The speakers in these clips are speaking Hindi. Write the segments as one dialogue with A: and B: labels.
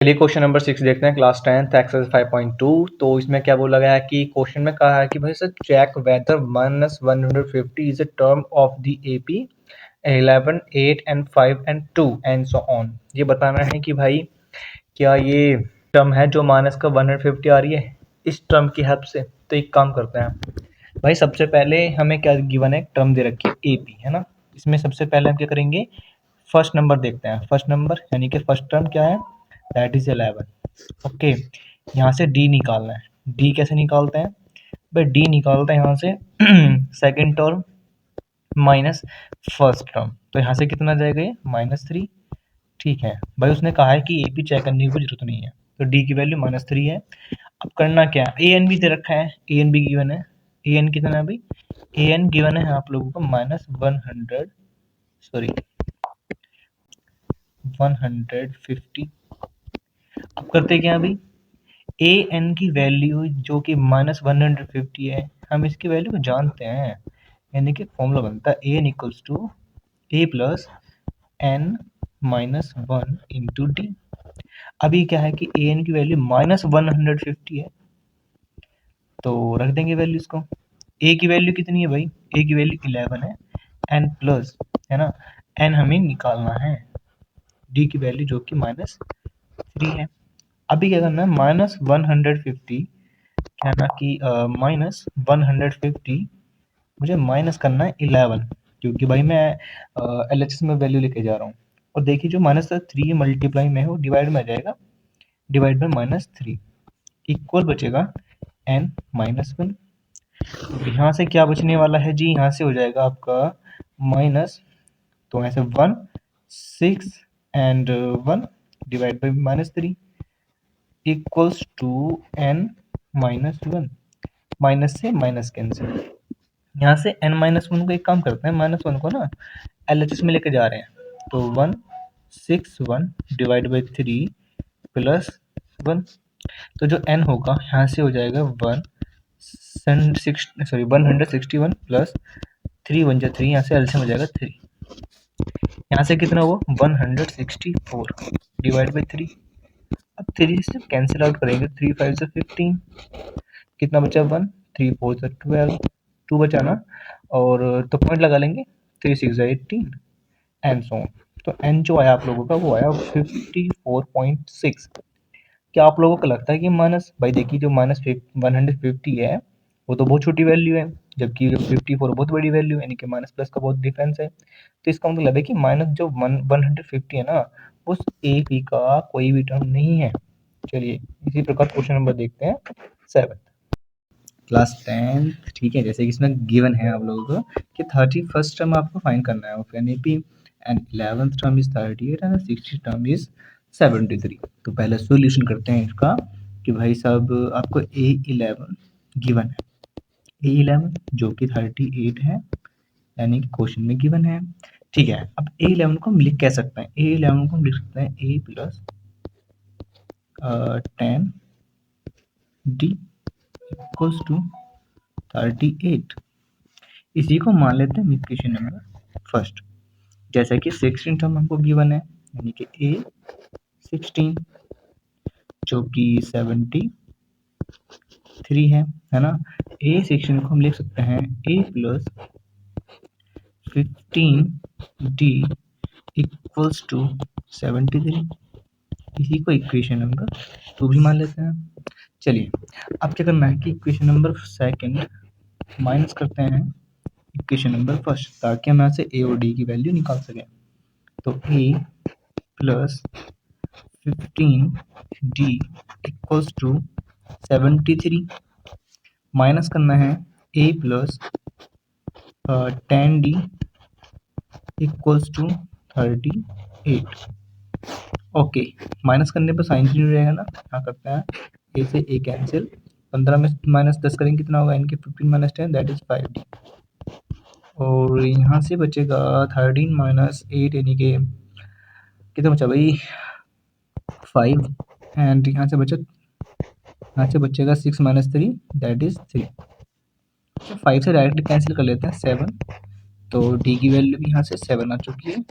A: चलिए क्वेश्चन नंबर 6 देखते हैं, क्लास 10th एक्सरसाइज 5.2। तो इसमें क्या बोला गया है कि क्वेश्चन में कहा है कि भाई sir check whether -150 is a term of the AP 11, 8 and 5 and 2 and so on. ये बताना है कि भाई क्या ये टर्म है जो माइनस का 150 आ रही है इस टर्म की हेल्प से। तो एक काम करते हैं भाई, सबसे पहले हमें क्या गिवन है, टर्म दे रखी है एपी, है ना। इसमें सबसे पहले हम क्या करेंगे, फर्स्ट नंबर देखते हैं। फर्स्ट नंबर यानी कि फर्स्ट टर्म क्या है, दैट इज 11। ओके, यहाँ से डी निकालना है। डी कैसे निकालते हैं भाई, डी निकालते हैं यहाँ से second term minus first term. तो यहाँ से कितना जाएगा ये -3। ठीक है भाई, उसने कहा है कि ए पी चेक करने की कोई जरूरत नहीं है, तो डी की वैल्यू -3 है। अब करना क्या है, ए एन भी दे रखा है, ए एन भी गिवन है। ए एन कितना है भाई, ए एन गिवन है आप लोगों को -150। अब करते क्या अभी, ए एन की वैल्यू जो कि -150 है, हम इसकी वैल्यू को जानते हैं, यानी कि फॉर्मूला बनता है a n equals to a plus n -1 into d. अभी क्या है कि ए एन की वैल्यू -150 है, तो रख देंगे वैल्यू इसको। ए की वैल्यू कितनी है भाई, ए की वैल्यू 11 है, एन प्लस, है ना, एन हमें निकालना है, डी की वैल्यू जो कि -3 है। अभी क्या करना है, -150 कहना कि -150 मुझे माइनस करना है 11, क्योंकि भाई मैं LHS में वैल्यू लेके जा रहा हूँ। और देखिए जो -3 मल्टीप्लाई में है वो डिवाइड में आ जाएगा, डिवाइड बाई -3 इक्वल बचेगा n-1। यहाँ से क्या बचने वाला है जी, यहाँ से हो जाएगा आपका माइनस, तो ऐसे 1, 6 and 1 divide by -3 equals to n-1। माइनस से माइनस कैंसिल, यहाँ से n-1 को एक काम करते हैं, -1 को ना LHS में लेके जा रहे हैं, तो 161 डिवाइड बाई 3 प्लस 1। तो जो n होगा यहाँ से हो जाएगा 161 प्लस 3 1 जा 3, यहाँ से LCM हो जाएगा 3। यहाँ से कितना हुआ 164 डिवाइड बाई 3। अब 3 से कैंसिल आउट करेंगे, 3 5 से 15, कितना बचा 1, 3 4 से 12, 2 बचा ना, और तो पॉइंट लगा लेंगे, 3 6 18 एंड सो ऑन। तो n जो आया आप लोगों का वो आया 54.6। क्या आप लोगों को लगता है कि माइनस, भाई देखिए जो -150 है वो तो बहुत छोटी वैल्यू है, जबकि जो 54 बहुत बड़ी वैल्यू है, यानी कि माइनस प्लस का बहुत डिफरेंस है। तो इसका मतलब है कि माइनस जो 150 है ना, उस ए पी का कोई भी टर्म नहीं है। चलिए इसी प्रकार क्वेश्चन नंबर देखते हैं 7 क्लास 10th। ठीक है, जैसे कि इसमें गिवन है आप लोगों को कि 31st टर्म आपको फाइंड करना है of an A P, and 11th term is 38 and 60th term is 73। तो पहले सॉल्यूशन करते हैं इसका कि भाई साहब आपको A11 गिवन है, A11 जो कि 38 है, यानी कि क्वेश्चन में गिवन है। ठीक है, अब A11 को हम लिख कह सकते हैं, A11 को हम लिख सकते हैं A plus 10 D equals to 38। इसी को मान लेते हैं इक्वेशन नंबर फर्स्ट। जैसा कि 16 टर्म हमको गिवन है, यानी कि A16 जो कि 73 है ना। A16 को हम लिख सकते हैं A plus 15D equals to 73। इसी को इक्वेशन नंबर 2 भी मान लेते हैं। चलिए अब क्या करना है कि इक्वेशन नंबर सेकंड माइनस करते हैं इक्वेशन नंबर फर्स्ट, ताकि हम यहाँ से ए और डी की वैल्यू निकाल सकें। तो a plus 15D equals to 73, minus करना है a plus 10D equals to 38। Okay, minus करने पर साइन चेंज हो जाएगा ना, क्या करते हैं ए से ए कैंसिल, 15 में -10 करेंगे कितना होगा, इनके 15 - 10 दैट इज 5D, और यहाँ से बचेगा 13 - 8 यानी कि कितना बचा भाई 5, एंड यहाँ से बचेगा 6 - 3 दैट इज 3। 5 से डायरेक्टली कैंसिल कर लेते हैं 7, तो डी की वैल्यू भी यहाँ से 7 आ चुकी है।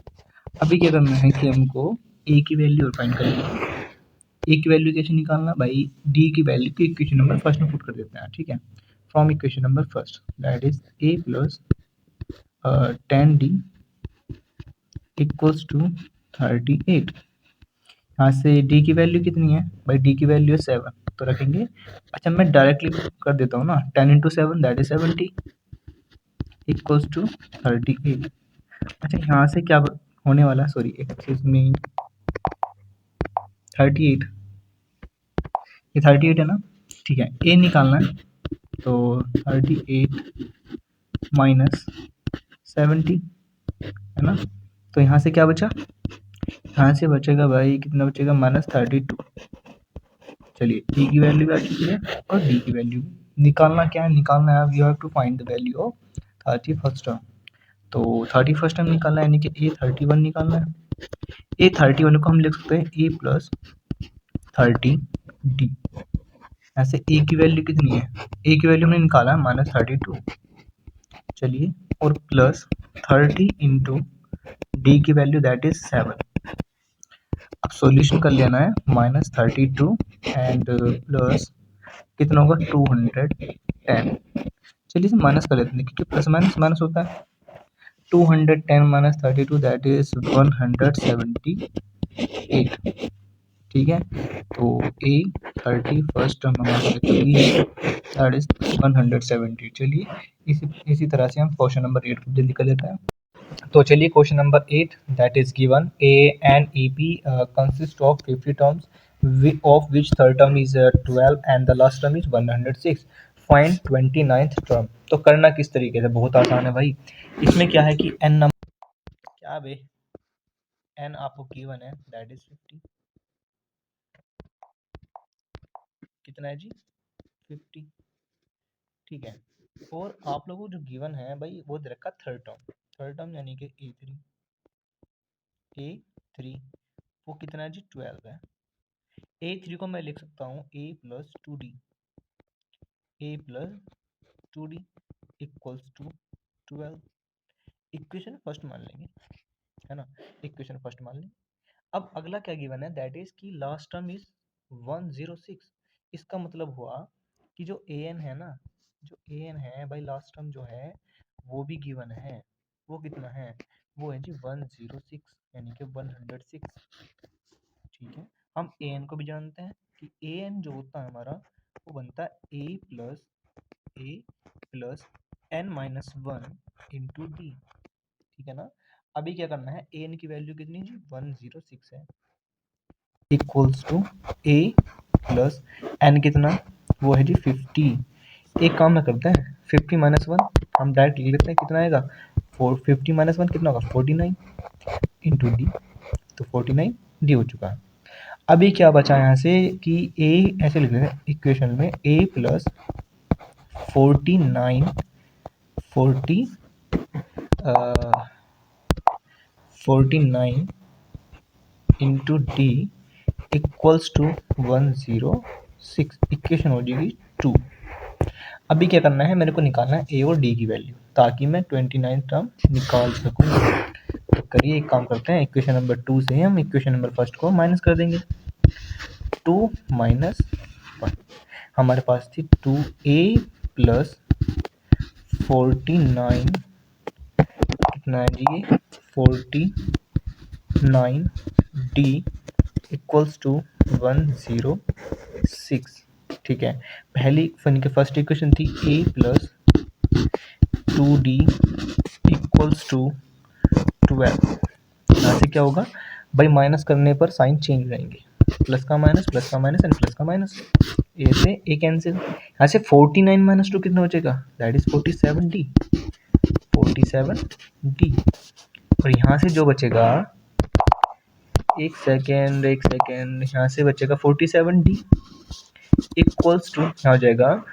A: अभी क्या करना है कि हमको ए की वैल्यू फाइंड करनी है, ए की वैल्यू कैसे निकालना भाई, डी की वैल्यू को इक्वेशन नंबर फर्स्ट में पुट कर देते हैं, ठीक है। From equation number first that is a plus 10d equals to 38। यहाँ से डी की वैल्यू कितनी है भाई, डी की वैल्यू है 7, तो रखेंगे। अच्छा मैं डायरेक्टली कर देता हूँ ना, 10 into 7 that is 70 equals to 38। अच्छा यहाँ से क्या होने वाला, सॉरी एक्सक्यूज मी, 38, ये 38 है ना, ठीक है। ए निकालना है, तो 38 माइनस 70 है ना, तो यहाँ से क्या बचा, यहाँ से बचेगा भाई कितना बचेगा, -32। चलिए डी की वैल्यू भी आ चुकी है और डी की वैल्यू निकालना, क्या है निकालना है, you have to find the value of 31st term. तो 31st टर्म निकालना है, यानी कि A31 निकालना है। A31 को हम लिख सकते हैं A प्लस 30D। ऐसे A की वैल्यू कितनी है, A की वैल्यू हमने निकाला है -32, चलिए, और प्लस 30 इंटू डी की वैल्यू दैट इज 7। अब सॉल्यूशन कर लेना है, -32 एंड प्लस कितना होगा 210। चलिए इसे माइनस कर लेते हैं, क्योंकि प्लस माइनस माइनस होता है। 210 माइनस 32 दैट इज 178, ठीक है। तो ए 31st टर्म हमारी बची है दैट इज 170। चलिए इसी तरह से हम क्वेश्चन नंबर 8 को जल्दी कर लेते हैं। तो चलिए question number 8 that is given A and E P consist of 50 terms of which third term is 12 and the last term is 106, find 29th term. तो करना किस तरीके से, बहुत आसान है भाई। इसमें क्या है कि n नंबर, क्या बे, n आपको गिवन है दैट इज 50, कितना है जी 50, ठीक है। और आप लोगों को जो गिवन है भाई वो दे रखा थर्ड टर्म यानी कि A3 वो कितना है जी 12 है। A3 को मैं लिख सकता हूँ A plus 2D equals to 12। Equation first मान लेंगे, है ना, इक्वेशन फर्स्ट मान लेंगे। अब अगला क्या गिवन है दैट इज कि लास्ट टर्म इज 106। इसका मतलब हुआ कि जो an है ना, जो an है भाई लास्ट टर्म जो है वो भी गिवन है। वो कितना है, वो है जी 106 यानी कि 106, ठीक है। हम an को भी जानते हैं कि an जो होता है हमारा वो बनता है a plus n-1 into D, ठीक है ना। अभी क्या करना है, an की वैल्यू कितनी जी 106 है, equals to a plus n कितना, वो है जी 50। एक काम ना करते हैं, 50 माइनस 1 हम डायरेक्ट लिख लेते हैं, कितना आएगा 50 माइनस 1 कितना होगा 49 इंटू डी, तो 49 डी हो चुका है। अभी क्या बचा यहाँ से कि a ऐसे लिख लेते हैं इक्वेशन में a plus 49 into d equals to 106, equation हो जाएगी 2। अभी क्या करना है, मेरे को निकालना है ए और डी की वैल्यू ताकि मैं 29 टर्म निकाल सकूँ। तो करिए एक काम करते हैं, इक्वेशन नंबर 2 से हम इक्वेशन नंबर फर्स्ट को माइनस कर देंगे। 2 माइनस 1 हमारे पास थी 2a प्लस 49 कितना है जी ये 49 डी इक्वल्स टू 106, ठीक है। पहली यानी कि फर्स्ट इक्वेशन थी a plus 2d equals to 12। यहाँ से क्या होगा भाई, माइनस करने पर साइन चेंज हो जाएंगे, प्लस का माइनस एंड प्लस का माइनस, ए से ए कैंसिल। यहाँ से 49 माइनस 2 कितना हो जाएगा दैट इज 47d और यहाँ से जो बचेगा एक सेकेंड, यहाँ से बचेगा 47d इक्वल्स टू यहाँ हो जाएगा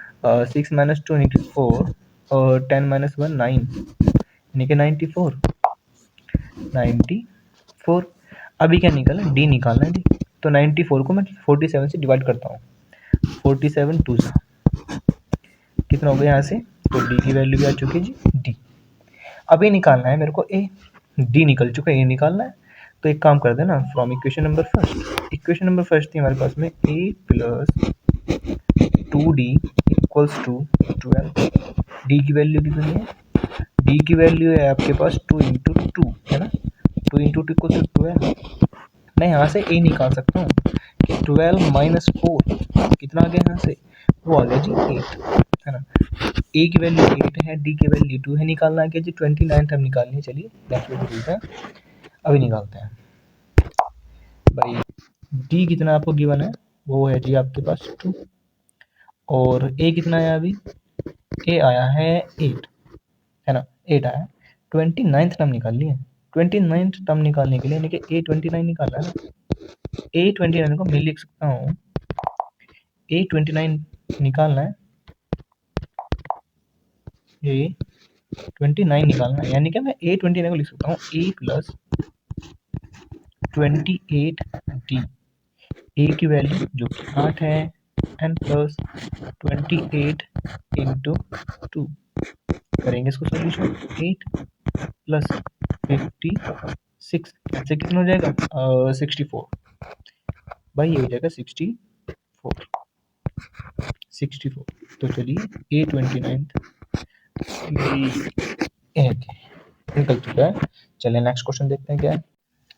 A: 6 माइनस 2 यानी कि 4 और 10 माइनस 1 9 यानी कि 94। अभी क्या निकालना है, डी निकालना है डी। तो 94 को मैं 47 से डिवाइड करता हूँ, 47 2 सा कितना हो गया यहाँ से, तो डी की वैल्यू भी आ चुकी है जी डी। अभी निकालना है मेरे को ए, डी निकल चुका है, ए निकालना है। तो एक काम करते हैं ना, फ्रॉम इक्वेशन नंबर फर्स्ट थी हमारे पास में a plus 2d equals to 12। d की वैल्यू कितनी है? d की वैल्यू है आपके पास 2 इंटू टू, है ना, 2 इंटू टू इक्वल्स टू 12। मैं यहाँ से a निकाल सकता हूँ कि 12 माइनस 4 कितना आ गया यहाँ से, वो आ गया जी 8, है ना। a की वैल्यू 8 है, d की वैल्यू 2 है, निकालना है कि जी 29 हम निकालनी है। चलिए नेक्स्ट पे चलते हैं, अभी निकालते हैं भाई। d कितना आपको गिवन है, वो है जी आपके पास 2, और a कितना आया अभी, a आया है 8, है ना, 8 आया है। 29 टर्म निकालनी है, 29 टर्म निकालने के लिए यानी कि a 29 निकालना है ना, a 29 को मैं लिख सकता हूँ, a 29 निकालना है, a 29 निकालना है, यानी कि मैं a 29 को लिख सकता हूँ a प्लस 28d, a की वैल्यू जो कि 8 है, n प्लस 28 इंटू 2, करेंगे इसको सोल्यूशन, 8 प्लस 56 से कितना हो जाएगा 64, भाई ये हो जाएगा 64। तो चलिए a29 निकल चुका है। चलिए नेक्स्ट क्वेश्चन देखते हैं क्या है।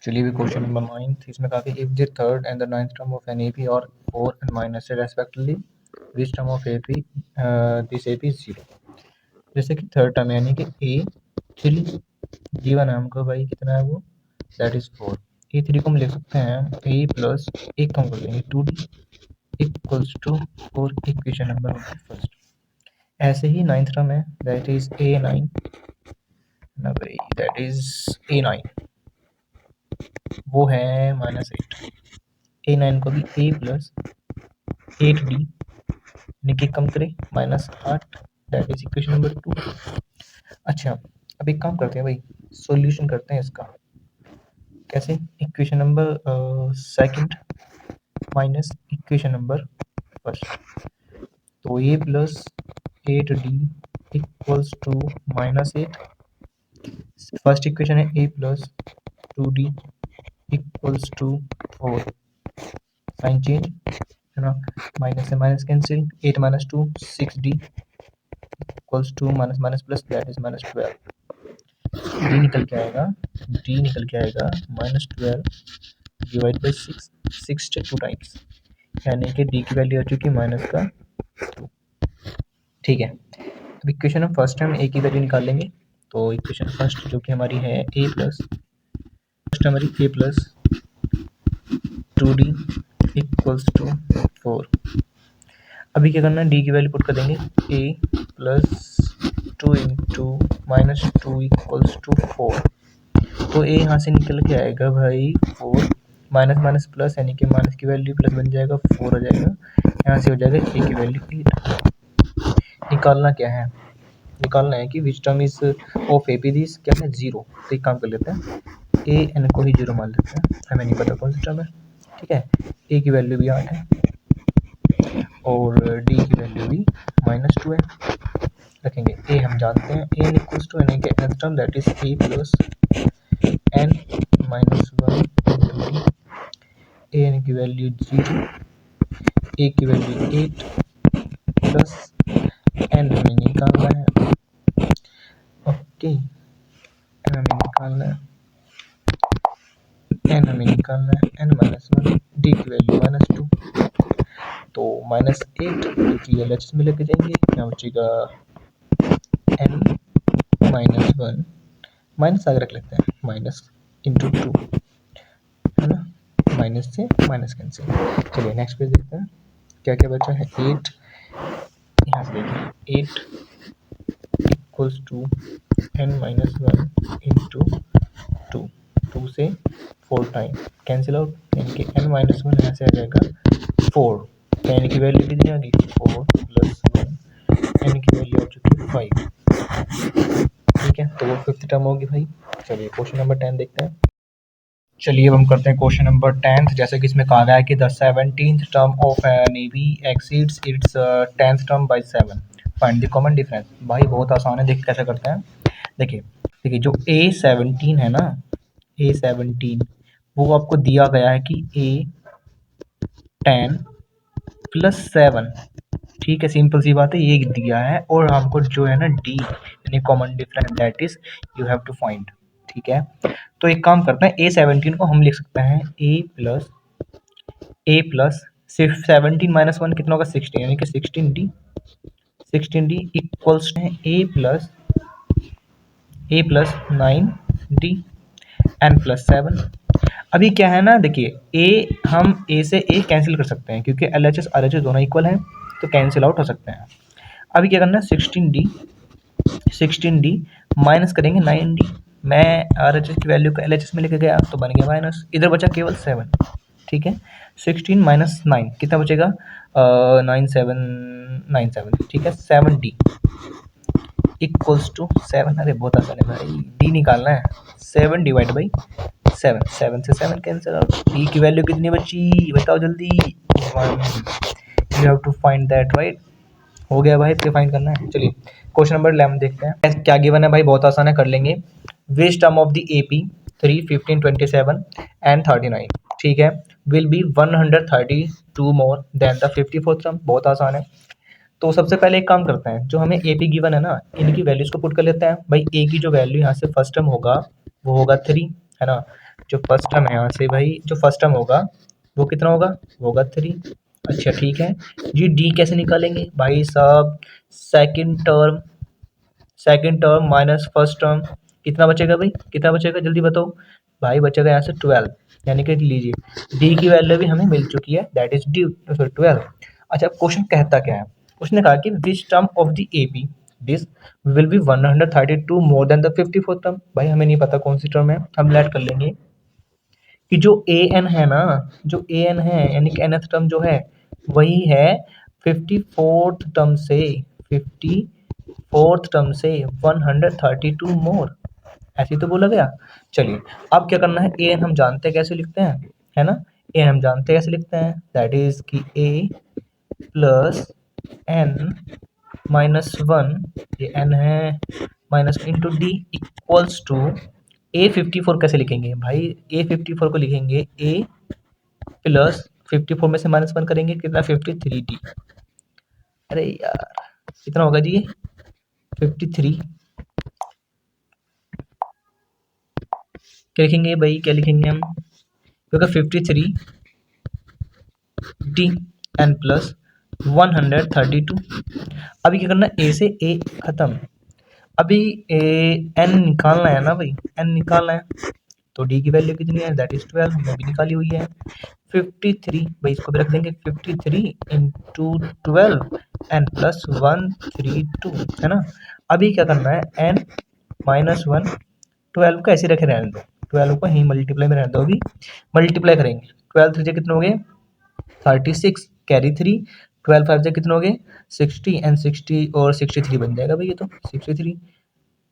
A: चलिए भी क्वेश्चन नंबर 9, इसमें कहा कि if the third and the ninth term of an AP और 4 and minus respectively which term of AP this AP is 0। जैसे कि थर्ड टर्म यानी कि ए 3 गिवन है हमको भाई, कितना है वो, दैट इज 4। ए 3 को हम लिख सकते हैं ए प्लस एक कम कर देंगे 2d equals to 4, equation number first. ऐसे ही नाइन्थ टर्म है, दैट इज a9 ना भाई, दैट इज a9, वो है -8। a9 को भी a प्लस 8d यानी कम करें -8, दैट इज इक्वेशन नंबर 2। अच्छा, अब एक काम करते हैं भाई, सॉल्यूशन करते हैं इसका। कैसे? Equation number second minus equation number first, तो a plus 8d equals to -8। First equation है a plus 2d equals to 4, sign change, है ना, माइनस से minus cancel, 8 minus 2 6d equals to minus minus plus, that is -12। d निकल के आएगा, -12 डिवाइड बाई 6, 6 से 2 टाइम्स, यानी कि d की वैल्यू आ चुकी है -2। ठीक है, अब इक्वेशन हम फर्स्ट टाइम a की वैल्यू निकाल लेंगे। तो इक्वेशन फर्स्ट जो कि हमारी है a प्लस, फर्स्ट हमारी a plus 2d equals to 4। अभी क्या करना है, d की वैल्यू पुट कर देंगे, a plus 2 into -2 equals to 4। तो a यहाँ से निकल के आएगा भाई 4, माइनस माइनस प्लस, यानी कि माइनस की वैल्यू प्लस बन जाएगा, 4 हो जाएगा, यहाँ से हो जाएगा a की वैल्यू 8। निकालना क्या है, निकालना है कि which term is of AP this क्या है 0। तो एक काम कर लेते हैं, ए एन को ही 0 मान लेते हैं, हमें नहीं पता कौन सा टर्म है। ठीक है, ए की वैल्यू भी 8 है और डी की वैल्यू भी -2 है। रखेंगे ए हम जानते हैं, ए एन इक्वल्स टू यानी कि nth term that is a plus n minus 1 a n की वैल्यू 0, ए की वैल्यू 8 प्लस n हमें निकालना है, ओके, n हमें निकालना है, n हमें निकालना है n -1, d की वैल्यू -2, तो -8 ये एलएचएस में लेके जाएंगे, क्या बचेगा n -1, माइनस आगे रख लेते हैं, माइनस इंटू 2, है ना, माइनस से माइनस कैंसिल। चलिए नेक्स्ट पेज देखते हैं क्या क्या बचा है। 8 यहाँ से देखिए 8 इक्वल्स टू n -1 इंटू 2, 2 से 4 टाइम कैंसिल आउट, यानी कि n -1 यहाँ से आ जाएगा 4, n की वैल्यू कितनी आ गई 4 प्लस 1, n की वैल्यू आ चुकी है 5। ठीक है, तो वो फिफ्थ टर्म होगी भाई। चलिए क्वेश्चन नंबर 10 देखते हैं। चलिए अब हम करते हैं क्वेश्चन नंबर 10th। जैसे कि इसमें कहा गया है कि the 17th term of an AP exceeds its 10th term by 7, find the common difference. भाई बहुत आसान है, देखिए कैसे करते हैं। देखिए देखिए जो A17 है ना, A17 वो आपको दिया गया है कि A10 + 7, ठीक है, सिंपल सी बात है, ये दिया है। और हमको जो है ना D यानी common difference, that is you have to find, ठीक है। तो एक काम करते हैं, A17 को हम लिख सकते हैं A+ सिर्फ 17 - 1 कितना होगा 16, यानी कि 16D equals A+ 9D n+7। अभी क्या है ना, देखिए हम A से A कैंसिल कर सकते हैं क्योंकि LHS RHS दोनों इक्वल हैं, तो कैंसिल आउट हो सकते हैं। अभी क्या करना है, 16D माइनस करेंगे 9D। मैं RHS की वैल्यू को LHS में लेके गया तो बन गया माइनस, इधर बचा केवल 7, ठीक है। 16 - 9 कितना बचेगा, 9797, ठीक है। 7D इक्वल्स टू 7, अरे बहुत आसान है भाई, D निकालना है। 7 / 7, 7 से 7 कैंसिल आउट। D की वैल्यू कितनी बची बताओ जल्दी, 1। You have to find that, right. हो गया भाई, इसके फाइंड करना है। चलिए क्वेश्चन नंबर 11 देखते हैं क्या गिवन है भाई, बहुत आसान है, कर लेंगे। Which term of the AP 3, 15, 27 and 39, ठीक है, will be 132 more than the 54th term. बहुत आसान है। तो सबसे पहले एक काम करते हैं, जो हमें AP गिवन है ना, इनकी वैल्यूज को पुट कर लेते हैं भाई। A की जो वैल्यू यहाँ से फर्स्ट टर्म होगा वो होगा 3, है ना। जो फर्स्ट टर्म है यहाँ से भाई, जो फर्स्ट टर्म होगा वो कितना होगा, वो होगा 3। अच्छा ठीक है जी। D कैसे निकालेंगे भाई साहब, second term minus first term, कितना बचेगा भाई, कितना बचेगा जल्दी बताओ भाई, बचेगा यहाँ से 12, यानी कि लीजिए D की वैल्यू भी हमें मिल चुकी है, दैट इज D 12। अच्छा क्वेश्चन कहता क्या है, उसने कहा कि which term of the AP this will be 132 more than the 54th term. भाई हमें नहीं पता कौन सी टर्म है, हम लेट कर लेंगे कि जो AN है ना, जो AN है यानी कि nth टर्म जो है वही है 54th टर्म से 132 मोर, ऐसे ही तो बोला गया। चलिए अब क्या करना है, AN हम जानते हैं कैसे लिखते हैं, है ना। AN हम जानते हैं कैसे लिखते हैं, दैट इज कि A + n - 1, ये n है, minus into D equals to A54 कैसे लिखेंगे भाई, A54 को लिखेंगे A + 54 में से -1 करेंगे कितना 53D। अरे यार कितना होगा जी ये 53, क्या लिखेंगे भाई, क्या लिखेंगे हम, क्योंकि 53D n + 132। अभी क्या करना है, A से A खत्म, अभी n निकालना है ना भाई, n निकालना है, तो D की वैल्यू कितनी है, दैट इज 12, हमने भी निकाली हुई है। 53 भाई, इसको भी रख देंगे 53 × 12 n + 132, है ना। अभी क्या करना है, n - 1 12 को ऐसे रखे रहने दो, 12 को ही मल्टीप्लाई में रहने दो, अभी मल्टीप्लाई करेंगे। 12 3 कितने हो गए 36, कैरी 3, 12 5 कितने हो गए 60 एंड 60 और 63 बन जाएगा भाई, ये तो 63,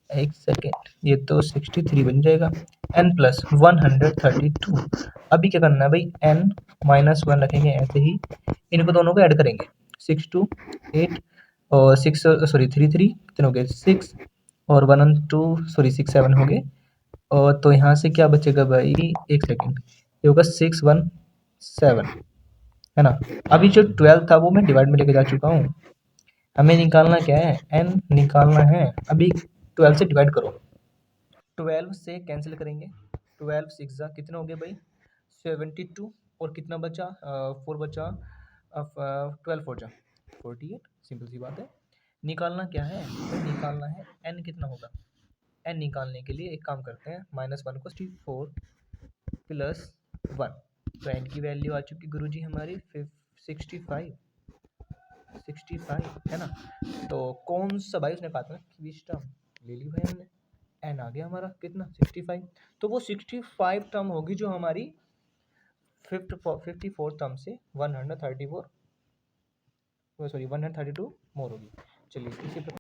A: एक सेकेंड, ये तो 63 बन जाएगा n + 132। अभी क्या करना है भाई, n - 1 रखेंगे ऐसे ही, इनको दोनों को ऐड करेंगे, 6 2 8 और 6 सॉरी 3 3 कितने हो गए 6 और 1 1 2 सॉरी 6 7 हो गए। और तो यहाँ से क्या बचेगा भाई, एक सेकेंड, ये होगा 6 1 7, है ना। अभी जो 12 था वो मैं डिवाइड में लेके जा चुका हूँ, हमें निकालना क्या है, n निकालना है। अभी 12 से डिवाइड करो, 12 से कैंसिल करेंगे, 12 6 कितने हो गए भाई 72, और कितना बचा 4 बचा, अब 12 4 48, सिंपल सी बात है। निकालना क्या है तो निकालना है n कितना होगा, n निकालने के लिए एक काम करते हैं, -1 को 64 + 1, तो n की वैल्यू आ चुकी गुरुजी हमारी 65, है ना। तो कौन सा भाई, उसने कहा था कि विच टर्म, ले ली भाई हमने, एन आ गया हमारा कितना 65, तो वो 65 टर्म होगी जो हमारी 54 टर्म से 132 मोर होगी। चलिए इसी